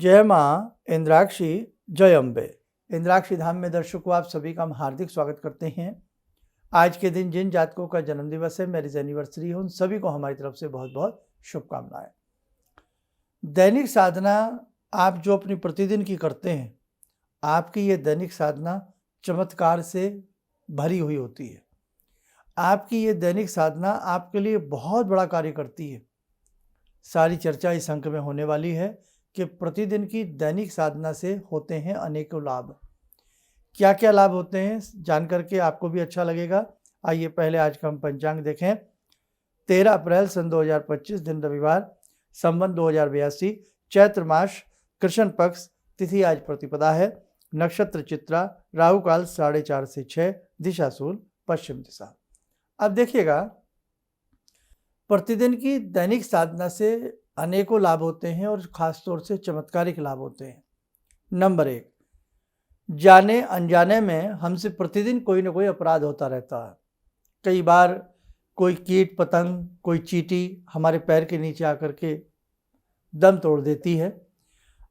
जय माँ इंद्राक्षी, जय अम्बे। इंद्राक्षी धाम में दर्शकों आप सभी का हम हार्दिक स्वागत करते हैं। आज के दिन जिन जातकों का जन्म दिवस है, मैरिज एनिवर्सरी है, उन सभी को हमारी तरफ से बहुत बहुत शुभकामनाएं। दैनिक साधना आप जो अपनी प्रतिदिन की करते हैं, आपकी ये दैनिक साधना चमत्कार से भरी हुई होती है। आपकी ये दैनिक साधना आपके लिए बहुत बड़ा कार्य करती है। सारी चर्चा इस अंक में होने वाली है कि प्रतिदिन की दैनिक साधना से होते हैं अनेकों लाभ। क्या क्या लाभ होते हैं जान करके आपको भी अच्छा लगेगा। आइए पहले आज का हम पंचांग देखें। 13 अप्रैल सन 2025 दिन रविवार, संवत 2082, चैत्र मास, कृष्ण पक्ष, तिथि आज प्रतिपदा है, नक्षत्र चित्रा, राहु काल 4:30 से 6, दिशा शूल पश्चिम दिशा। अब देखिएगा, प्रतिदिन की दैनिक साधना से अनेकों लाभ होते हैं और खास तौर से चमत्कारिक लाभ होते हैं। नंबर 1, जाने अनजाने में हमसे प्रतिदिन कोई ना कोई अपराध होता रहता है। कई बार कोई कीट पतंग, कोई चींटी हमारे पैर के नीचे आकर के दम तोड़ देती है।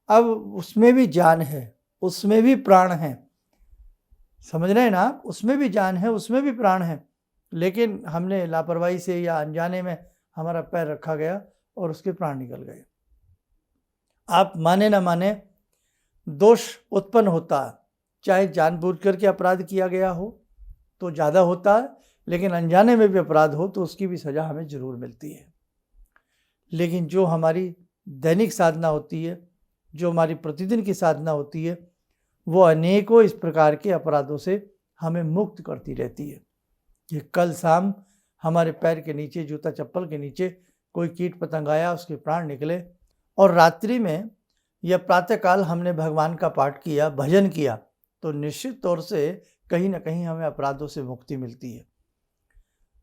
अब उसमें भी जान है, उसमें भी प्राण है, समझ रहे हैं ना आप? उसमें भी जान है, उसमें भी प्राण है, लेकिन हमने लापरवाही से या अनजाने में हमारा पैर रखा गया और उसके प्राण निकल गए। आप माने ना माने, दोष उत्पन्न होता है। चाहे जानबूझकर के अपराध किया गया हो तो ज़्यादा होता है, लेकिन अनजाने में भी अपराध हो तो उसकी भी सज़ा हमें ज़रूर मिलती है। लेकिन जो हमारी दैनिक साधना होती है, जो हमारी प्रतिदिन की साधना होती है, वो अनेकों इस प्रकार के अपराधों से हमें मुक्त करती रहती है। कि कल शाम हमारे पैर के नीचे, जूता चप्पल के नीचे कोई कीट पतंग आया, उसके प्राण निकले, और रात्रि में या प्रातःकाल हमने भगवान का पाठ किया, भजन किया, तो निश्चित तौर से कहीं ना कहीं हमें अपराधों से मुक्ति मिलती है।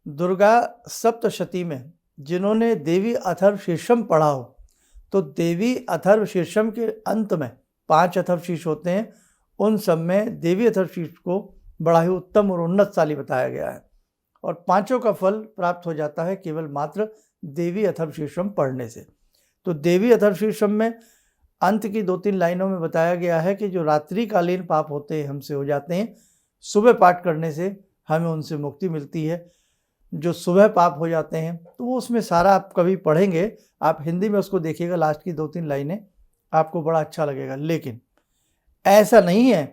दुर्गा सप्तशती में जिन्होंने देवी अथर्वशीर्षम पढ़ा हो, तो देवी अथर्वशीर्षम के अंत में 5 अथर्वशीर्ष होते हैं, उन सब में देवी अथर्वशीर्ष को बड़ा ही उत्तम और उन्नतशाली बताया गया है, और 5 का फल प्राप्त हो जाता है केवल मात्र देवी अथर्वशीर्षम पढ़ने से। तो देवी अथर्वशीर्षम में अंत की 2-3 लाइनों में बताया गया है कि जो रात्रिकालीन पाप होते हैं हमसे हो जाते हैं, सुबह पाठ करने से हमें उनसे मुक्ति मिलती है। जो सुबह पाप हो जाते हैं तो वो उसमें सारा आप कभी पढ़ेंगे, आप हिंदी में उसको देखिएगा, लास्ट की 2-3 लाइनें आपको बड़ा अच्छा लगेगा। लेकिन ऐसा नहीं है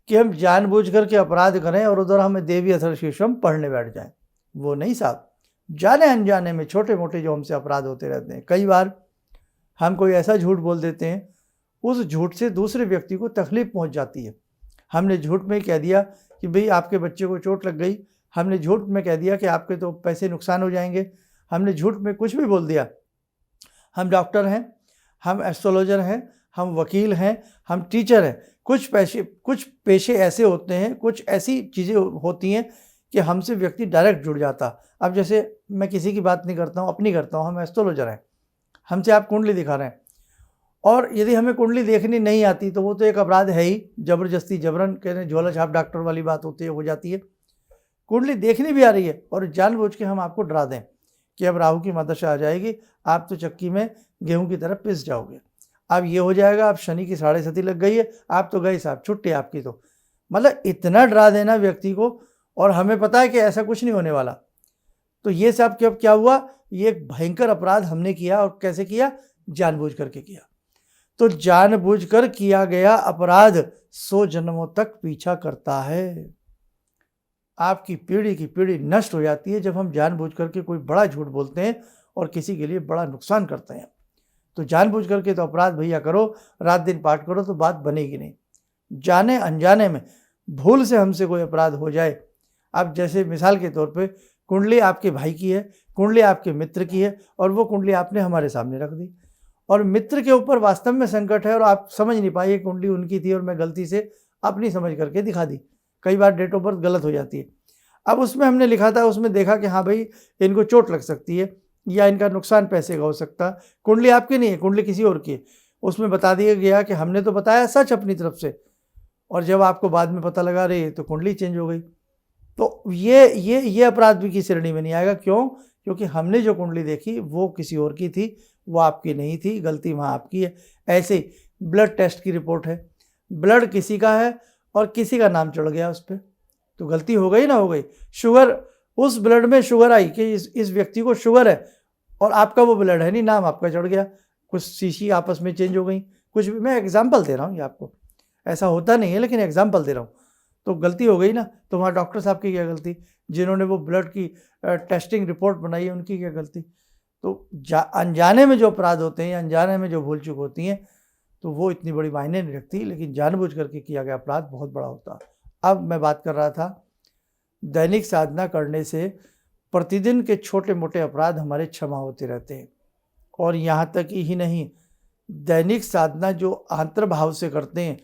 कि हम जानबूझ करके अपराध करें और उधर हमें देवी अथर्वशीर्षम पढ़ने बैठ जाएं। वो नहीं साहब। जाने अनजाने में छोटे मोटे जो हमसे अपराध होते रहते हैं, कई बार हम कोई ऐसा झूठ बोल देते हैं, उस झूठ से दूसरे व्यक्ति को तकलीफ पहुंच जाती है। हमने झूठ में कह दिया कि भाई आपके बच्चे को चोट लग गई, हमने झूठ में कह दिया कि आपके तो पैसे नुकसान हो जाएंगे, हमने झूठ में कुछ भी बोल दिया। हम डॉक्टर हैं, हम एस्ट्रोलॉजर हैं, हम वकील हैं, हम टीचर हैं। कुछ पेशे ऐसे होते हैं, कुछ ऐसी चीज़ें होती हैं कि हमसे व्यक्ति डायरेक्ट जुड़ जाता। अब जैसे मैं किसी की बात नहीं करता हूँ, अपनी करता हूँ, हम एस्ट्रोलॉजर हैं, हमसे आप कुंडली दिखा रहे हैं, और यदि हमें कुंडली देखनी नहीं आती तो वो तो एक अपराध है ही। ज़बरदस्ती जबरन कहने झोला छाप डॉक्टर वाली बात होती है, हो जाती है। कुंडली देखनी भी आ रही है और जानबूझ के हम आपको डरा दें कि अब राहु की महादशा आ जाएगी, आप तो चक्की में गेहूं की तरह पिस जाओगे, अब ये हो जाएगा, अब शनि की 7.5 लग गई है, आप तो गए साहब, छुट्टी आपकी। तो मतलब इतना डरा देना व्यक्ति को, और हमें पता है कि ऐसा कुछ नहीं होने वाला। तो ये सब क्या हुआ, ये एक भयंकर अपराध हमने किया। और कैसे किया? जानबूझ करके किया। तो जानबूझकर किया गया अपराध 100 जन्मों तक पीछा करता है। आपकी पीढ़ी की पीढ़ी नष्ट हो जाती है जब हम जानबूझ करके कोई बड़ा झूठ बोलते हैं और किसी के लिए बड़ा नुकसान करते हैं। तो जानबूझ करके तो अपराध भैया करो, रात दिन पाठ करो, तो बात बनेगी नहीं। जाने अनजाने में भूल से हमसे कोई अपराध हो जाए, अब जैसे मिसाल के तौर पे कुंडली आपके भाई की है, कुंडली आपके मित्र की है, और वो कुंडली आपने हमारे सामने रख दी, और मित्र के ऊपर वास्तव में संकट है और आप समझ नहीं पाए ये कुंडली उनकी थी और मैं गलती से अपनी समझ करके दिखा दी। कई बार डेट ऑफ बर्थ गलत हो जाती है। अब उसमें हमने लिखा था, उसमें देखा कि हाँ भाई इनको चोट लग सकती है या इनका नुकसान पैसे का हो सकता है, कुंडली आपकी नहीं है, कुंडली किसी और की है। उसमें बता दिया गया कि हमने तो बताया सच अपनी तरफ से, और जब आपको बाद में पता लगा रही तो कुंडली चेंज हो गई। तो ये अपराध भी की श्रेणी में नहीं आएगा। क्यों? क्योंकि हमने जो कुंडली देखी वो किसी और की थी, वो आपकी नहीं थी, गलती वहाँ आपकी है। ऐसे ब्लड टेस्ट की रिपोर्ट है, ब्लड किसी का है और किसी का नाम चढ़ गया उस पर, तो गलती हो गई ना हो गई। शुगर, उस ब्लड में शुगर आई कि इस व्यक्ति को शुगर है और आपका वो ब्लड है नहीं, नाम आपका चढ़ गया, कुछ सीसी आपस में चेंज हो गई, कुछ भी। मैं एग्जाम्पल दे रहा हूँ ये आपको, ऐसा होता नहीं है लेकिन एग्जाम्पल दे रहा हूँ। तो गलती हो गई ना, तो वहाँ डॉक्टर साहब की क्या गलती, जिन्होंने वो ब्लड की टेस्टिंग रिपोर्ट बनाई है उनकी क्या गलती। तो अनजाने में जो अपराध होते हैं, अनजाने में जो भूल चूक होती हैं, तो वो इतनी बड़ी मायने नहीं रखती, लेकिन जानबूझ करके किया गया अपराध बहुत बड़ा होता है। अब मैं बात कर रहा था, दैनिक साधना करने से प्रतिदिन के छोटे मोटे अपराध हमारे क्षमा होते रहते हैं। और यहाँ तक ही नहीं, दैनिक साधना जो अंतर्भाव से करते हैं,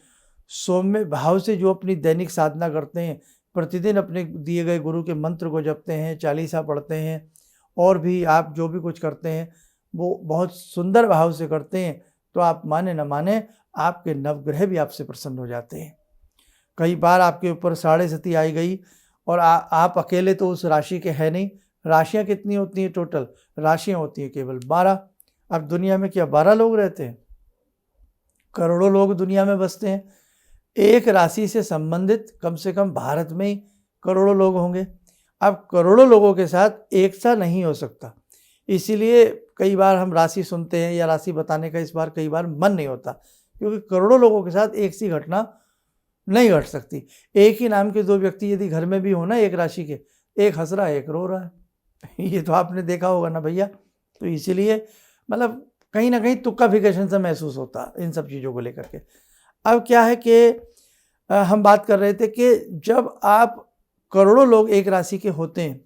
सौम्य भाव से जो अपनी दैनिक साधना करते हैं, प्रतिदिन अपने दिए गए गुरु के मंत्र को जपते हैं, चालीसा पढ़ते हैं, और भी आप जो भी कुछ करते हैं वो बहुत सुंदर भाव से करते हैं, तो आप माने न माने आपके नवग्रह भी आपसे प्रसन्न हो जाते हैं। कई बार आपके ऊपर साढ़े सती आई गई और आप अकेले तो उस राशि के हैं नहीं। राशियाँ कितनी होती हैं टोटल? राशियाँ होती हैं केवल 12। अब दुनिया में क्या 12 लोग रहते हैं? करोड़ों लोग दुनिया में बसते हैं। एक राशि से संबंधित कम से कम भारत में ही करोड़ों लोग होंगे। अब करोड़ों लोगों के साथ एक सा नहीं हो सकता, इसीलिए कई बार हम राशि सुनते हैं या राशि बताने का इस बार कई बार मन नहीं होता, क्योंकि करोड़ों लोगों के साथ एक सी घटना नहीं घट सकती। एक ही नाम के दो व्यक्ति यदि घर में भी हो ना, एक राशि के, एक हंस रहा है एक रो रहा है ये तो आपने देखा होगा ना भैया। तो इसीलिए मतलब कहीं ना कहीं तुक्काफिकेशन सा महसूस होता इन सब चीज़ों को लेकर के। अब क्या है कि हम बात कर रहे थे कि जब आप करोड़ों लोग एक राशि के होते हैं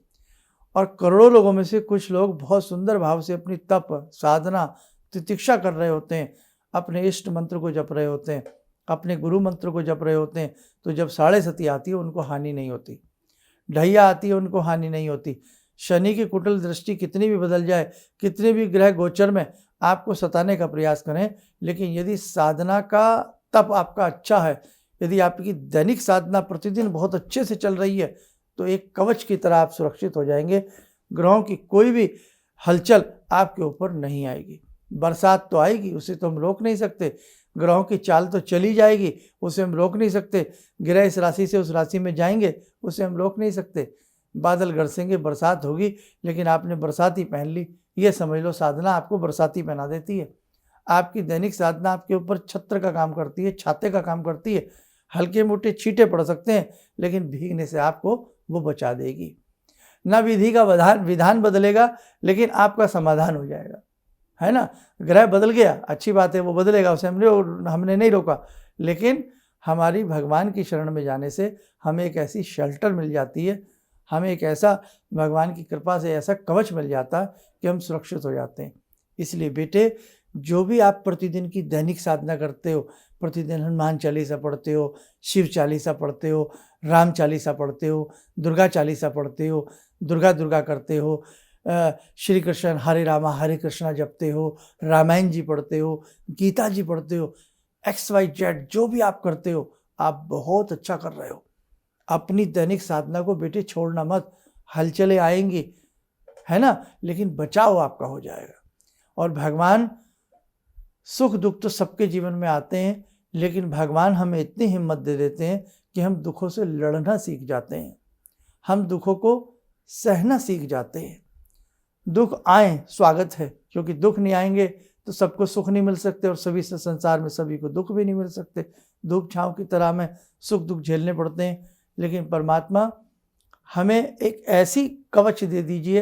और करोड़ों लोगों में से कुछ लोग बहुत सुंदर भाव से अपनी तप, साधना, तितिक्षा कर रहे होते हैं, अपने इष्ट मंत्र को जप रहे होते हैं, अपने गुरु मंत्र को जप रहे होते हैं, तो जब साढ़े सती आती है उनको हानि नहीं होती, ढैया आती है उनको हानि नहीं होती। शनि की कुटिल दृष्टि कितनी भी बदल जाए, कितने भी ग्रह गोचर में आपको सताने का प्रयास करें, लेकिन यदि साधना का तप आपका अच्छा है, यदि आपकी दैनिक साधना प्रतिदिन बहुत अच्छे से चल रही है, तो एक कवच की तरह आप सुरक्षित हो जाएंगे। ग्रहों की कोई भी हलचल आपके ऊपर नहीं आएगी। बरसात तो आएगी, उसे तो हम रोक नहीं सकते। ग्रहों की चाल तो चली जाएगी, उसे हम रोक नहीं सकते। ग्रह इस राशि से उस राशि में जाएंगे, उसे हम रोक नहीं सकते। बादल गरसेंगे, बरसात होगी, लेकिन आपने बरसाती पहन ली, ये समझ लो साधना आपको बरसाती पहना देती है। आपकी दैनिक साधना आपके ऊपर छत्र का काम करती है, छाते का काम करती है। हल्के मोटे छींटे पड़ सकते हैं, लेकिन भीगने से आपको वो बचा देगी। ना विधि का विधान बदलेगा, लेकिन आपका समाधान हो जाएगा, है ना। ग्रह बदल गया, अच्छी बात है, वो बदलेगा, उसे हमने नहीं रोका, लेकिन हमारी भगवान की शरण में जाने से हमें एक ऐसी शेल्टर मिल जाती है, हमें एक ऐसा भगवान की कृपा से ऐसा कवच मिल जाता है कि हम सुरक्षित हो जाते हैं। इसलिए बेटे, जो भी आप प्रतिदिन की दैनिक साधना करते हो, प्रतिदिन हनुमान चालीसा पढ़ते हो, शिव चालीसा पढ़ते हो, राम चालीसा पढ़ते हो, दुर्गा चालीसा पढ़ते हो, दुर्गा करते हो, श्री कृष्ण हरे रामा हरे कृष्णा जपते हो, रामायण जी पढ़ते हो, गीता जी पढ़ते हो, XYZ जो भी आप करते हो, आप बहुत अच्छा कर रहे हो। अपनी दैनिक साधना को बेटे छोड़ना मत। हलचलें आएंगी, है ना, लेकिन बचाव आपका हो जाएगा। और भगवान, सुख दुख तो सबके जीवन में आते हैं, लेकिन भगवान हमें इतनी हिम्मत दे देते हैं कि हम दुखों से लड़ना सीख जाते हैं, हम दुखों को सहना सीख जाते हैं। दुख आए स्वागत है, क्योंकि दुख नहीं आएंगे तो सबको सुख नहीं मिल सकते, और सभी से संसार में सभी को दुख भी नहीं मिल सकते। धूप छाँव की तरह हमें सुख दुख झेलने पड़ते हैं, लेकिन परमात्मा हमें एक ऐसी कवच दे दीजिए।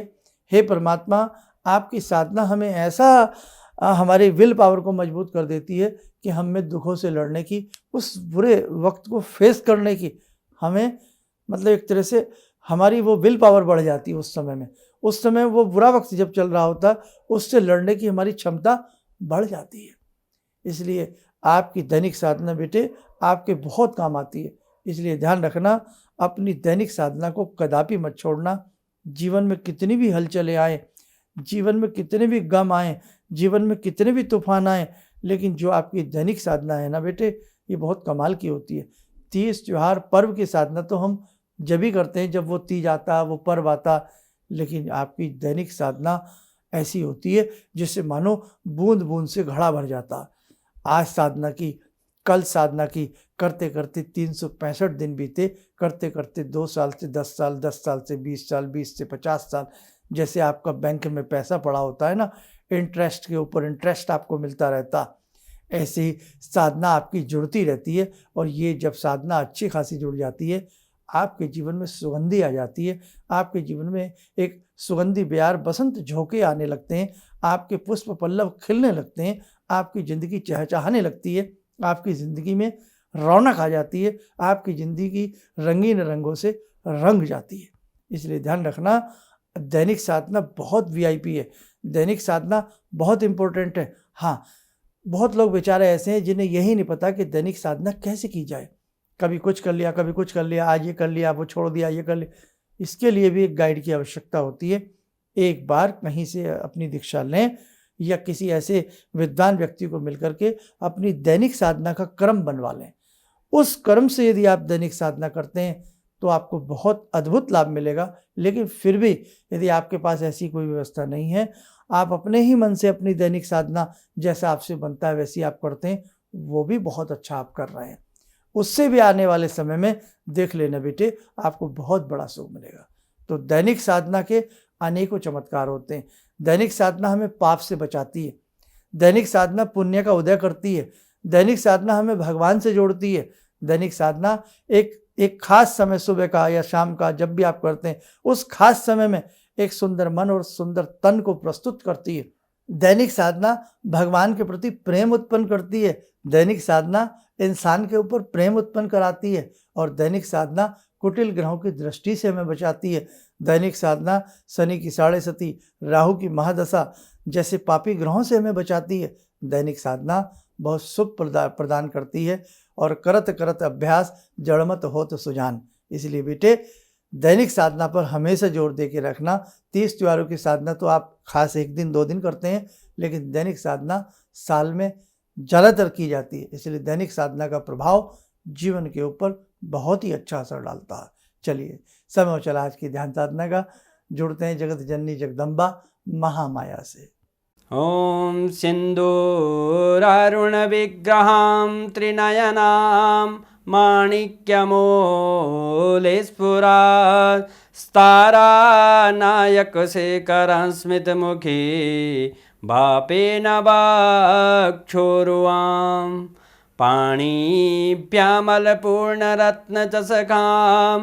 हे परमात्मा, आपकी साधना हमें ऐसा हमारी विल पावर को मजबूत कर देती है कि हम में दुखों से लड़ने की, उस बुरे वक्त को फेस करने की, हमें मतलब एक तरह से हमारी वो विल पावर बढ़ जाती है। उस समय वो बुरा वक्त जब चल रहा होता, उससे लड़ने की हमारी क्षमता बढ़ जाती है। इसलिए आपकी दैनिक साधना बेटे आपके बहुत काम आती है। इसलिए ध्यान रखना, अपनी दैनिक साधना को कदापि मत छोड़ना। जीवन में कितनी भी हलचलें आए, जीवन में कितने भी गम आए, जीवन में कितने भी तूफान आए, लेकिन जो आपकी दैनिक साधना है ना बेटे, ये बहुत कमाल की होती है। तीज त्योहार पर्व की साधना तो हम जब ही करते हैं जब वो तीज आता, वो पर्व आता, लेकिन आपकी दैनिक साधना ऐसी होती है जिससे मानो बूंद बूंद से घड़ा भर जाता। आज साधना की, कल साधना की, करते करते 365 दिन बीते, करते करते 2 साल से 10 साल, 10 साल से 20 साल, 20 से 50 साल, जैसे आपका बैंक में पैसा पड़ा होता है ना, इंटरेस्ट के ऊपर इंटरेस्ट आपको मिलता रहता, ऐसे ही साधना आपकी जुड़ती रहती है। और ये जब साधना अच्छी खासी जुड़ जाती है, आपके जीवन में सुगंधी आ जाती है, आपके जीवन में एक सुगंधी बयार बसंत झोंके आने लगते हैं, आपके पुष्प पल्लव खिलने लगते हैं, आपकी ज़िंदगी चहचहाने लगती है, आपकी ज़िंदगी में रौनक आ जाती है, आपकी ज़िंदगी रंगीन रंगों से रंग जाती है। इसलिए ध्यान रखना, दैनिक साधना बहुत वीआईपी है, दैनिक साधना बहुत इम्पोर्टेंट है। हाँ, बहुत लोग बेचारे ऐसे हैं जिन्हें यही नहीं पता कि दैनिक साधना कैसे की जाए। कभी कुछ कर लिया, कभी कुछ कर लिया, आज ये कर लिया, वो छोड़ दिया, ये कर लिया। इसके लिए भी एक गाइड की आवश्यकता होती है। एक बार कहीं से अपनी दीक्षा लें या किसी ऐसे विद्वान व्यक्ति को मिलकर के अपनी दैनिक साधना का क्रम बनवा लें। उस क्रम से यदि आप दैनिक साधना करते हैं तो आपको बहुत अद्भुत लाभ मिलेगा। लेकिन फिर भी यदि आपके पास ऐसी कोई व्यवस्था नहीं है, आप अपने ही मन से अपनी दैनिक साधना जैसा आपसे बनता है वैसी आप करते हैं, वो भी बहुत अच्छा आप कर रहे हैं। उससे भी आने वाले समय में देख लेना बेटे, आपको बहुत बड़ा सुख मिलेगा। तो दैनिक साधना के अनेकों चमत्कार होते हैं। दैनिक साधना हमें पाप से बचाती है, दैनिक साधना पुण्य का उदय करती है, दैनिक साधना हमें भगवान से जोड़ती है। दैनिक साधना एक खास समय, सुबह का या शाम का, जब भी आप करते हैं, उस खास समय में एक सुंदर मन और सुंदर तन को प्रस्तुत करती है। दैनिक साधना भगवान के प्रति प्रेम उत्पन्न करती है, दैनिक साधना इंसान के ऊपर प्रेम उत्पन्न कराती है, और दैनिक साधना कुटिल ग्रहों की दृष्टि से हमें बचाती है। दैनिक साधना शनि की 6.5, राहु की महादशा जैसे पापी ग्रहों से हमें बचाती है। दैनिक साधना बहुत सुख प्रदान करती है, और करत करत अभ्यास जड़मत हो तो सुजान। इसलिए बेटे, दैनिक साधना पर हमेशा जोर दे के रखना। 30 त्योहारों की साधना तो आप खास 1 दिन 2 दिन करते हैं, लेकिन दैनिक साधना साल में ज़्यादातर की जाती है। इसलिए दैनिक साधना का प्रभाव जीवन के ऊपर बहुत ही अच्छा असर डालता है। चलिए, समय हो चला आज की ध्यान साधना का। जुड़ते हैं जगत जननी जगदम्बा महामाया से। ॐ सिन्दूरारुणविग्रहां त्रिनयनां माणिक्यमूलस्फुरात् स्तारानायकशेखरं स्मितमुखी वापेन वक्षोरुवां पाणिभ्यामलपूर्णरत्नचषकां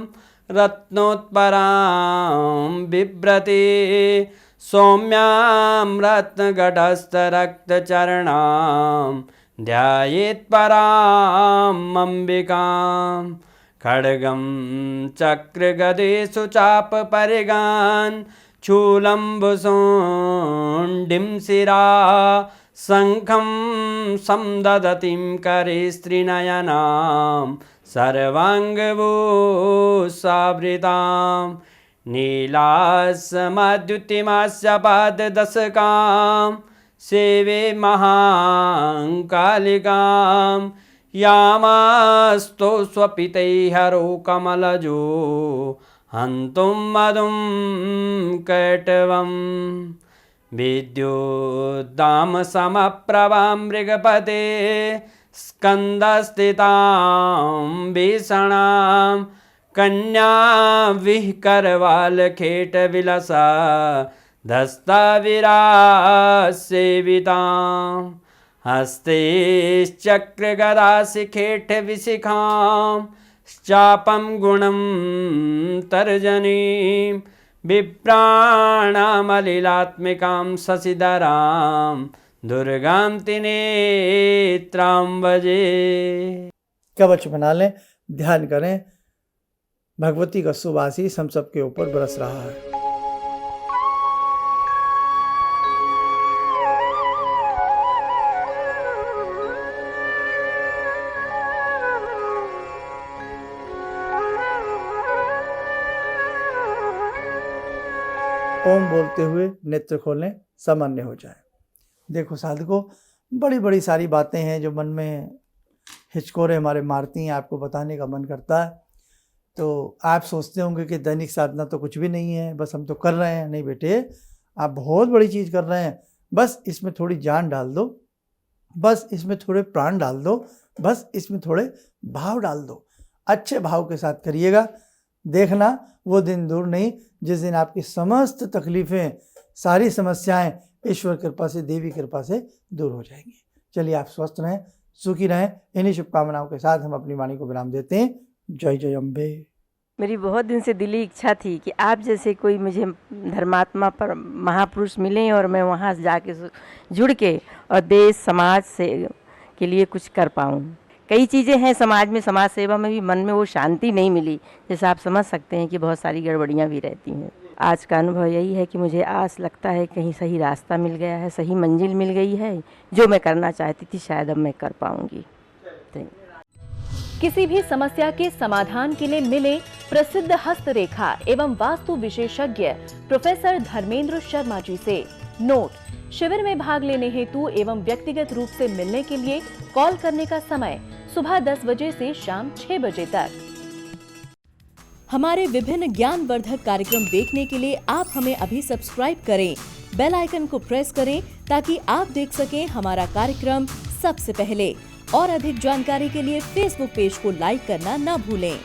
रत्नोत्परां बिभ्रति सौम्यां रत्नगटस्थरक्तचरणां ध्यायेत् पराम् अम्बिकां खड्गं चक्रगदेषु चापपरिगान् शूलम्बुशुण्डिं शिरा शङ्खं समदधतीं करे स्त्रीनयनां सर्वाङ्गभूषावृतां नीलासमद्युतिमास्य पाददशकां सेवे महाकालिकां यामास्तो स्वपितैहरो कमलजो हन्तुं मधुं कैटवं विद्युद्दामसमप्रभां मृगपते स्कन्दस्थितां भीषणां कन्या विहकरवालखेटविलसा धस्ताविरासेवितां हस्तैश्चक्रगदाशिखेटविशिखां चापं गुणं तर्जनीं विप्राणामलिलात्मिकां शशिधरां दुर्गां त्रिनेत्रां भजे। कवच बना लें, ध्यान करें। भगवती का शुभ आशीष हम सबके ऊपर बरस रहा है। ओम बोलते हुए नेत्र खोलें, सामान्य हो जाए। देखो साधकों, बड़ी बड़ी सारी बातें हैं जो मन में हिचकोरे हमारे मारती हैं, आपको बताने का मन करता है। तो आप सोचते होंगे कि दैनिक साधना तो कुछ भी नहीं है, बस हम तो कर रहे हैं। नहीं बेटे, आप बहुत बड़ी चीज़ कर रहे हैं, बस इसमें थोड़ी जान डाल दो। बस इसमें थोड़े प्राण डाल दो, बस इसमें थोड़े भाव डाल दो। अच्छे भाव के साथ करिएगा, देखना वो दिन दूर नहीं जिस दिन आपकी समस्त तकलीफ़ें, सारी समस्याएं ईश्वर कृपा से, देवी कृपा से दूर हो जाएंगी। चलिए, आप स्वस्थ रहें, सुखी रहें। इन्हीं शुभकामनाओं के साथ हम अपनी वाणी को विराम देते हैं। जय जय अम्बे। मेरी बहुत दिन से दिली इच्छा थी कि आप जैसे कोई मुझे धर्मात्मा पर महापुरुष मिलें और मैं वहाँ जाके जुड़ के और देश समाज से के लिए कुछ कर पाऊँ। कई चीज़ें हैं समाज में, समाज सेवा में भी मन में वो शांति नहीं मिली, जैसे आप समझ सकते हैं कि बहुत सारी गड़बड़ियाँ भी रहती हैं। आज का अनुभव यही है कि मुझे आस लगता है कहीं सही रास्ता मिल गया है, सही मंजिल मिल गई है। जो मैं करना चाहती थी शायद अब मैं कर पाऊँगी। किसी भी समस्या के समाधान के लिए मिले प्रसिद्ध हस्तरेखा एवं वास्तु विशेषज्ञ प्रोफेसर धर्मेंद्र शर्मा जी से। नोट: शिविर में भाग लेने हेतु एवं व्यक्तिगत रूप से मिलने के लिए कॉल करने का समय सुबह 10 बजे से शाम 6 बजे तक। हमारे विभिन्न ज्ञानवर्धक कार्यक्रम देखने के लिए आप हमें अभी सब्सक्राइब करें, बेल आइकन को प्रेस करें ताकि आप देख सकें हमारा कार्यक्रम सबसे पहले। और अधिक जानकारी के लिए फेसबुक पेज को लाइक करना न भूलें।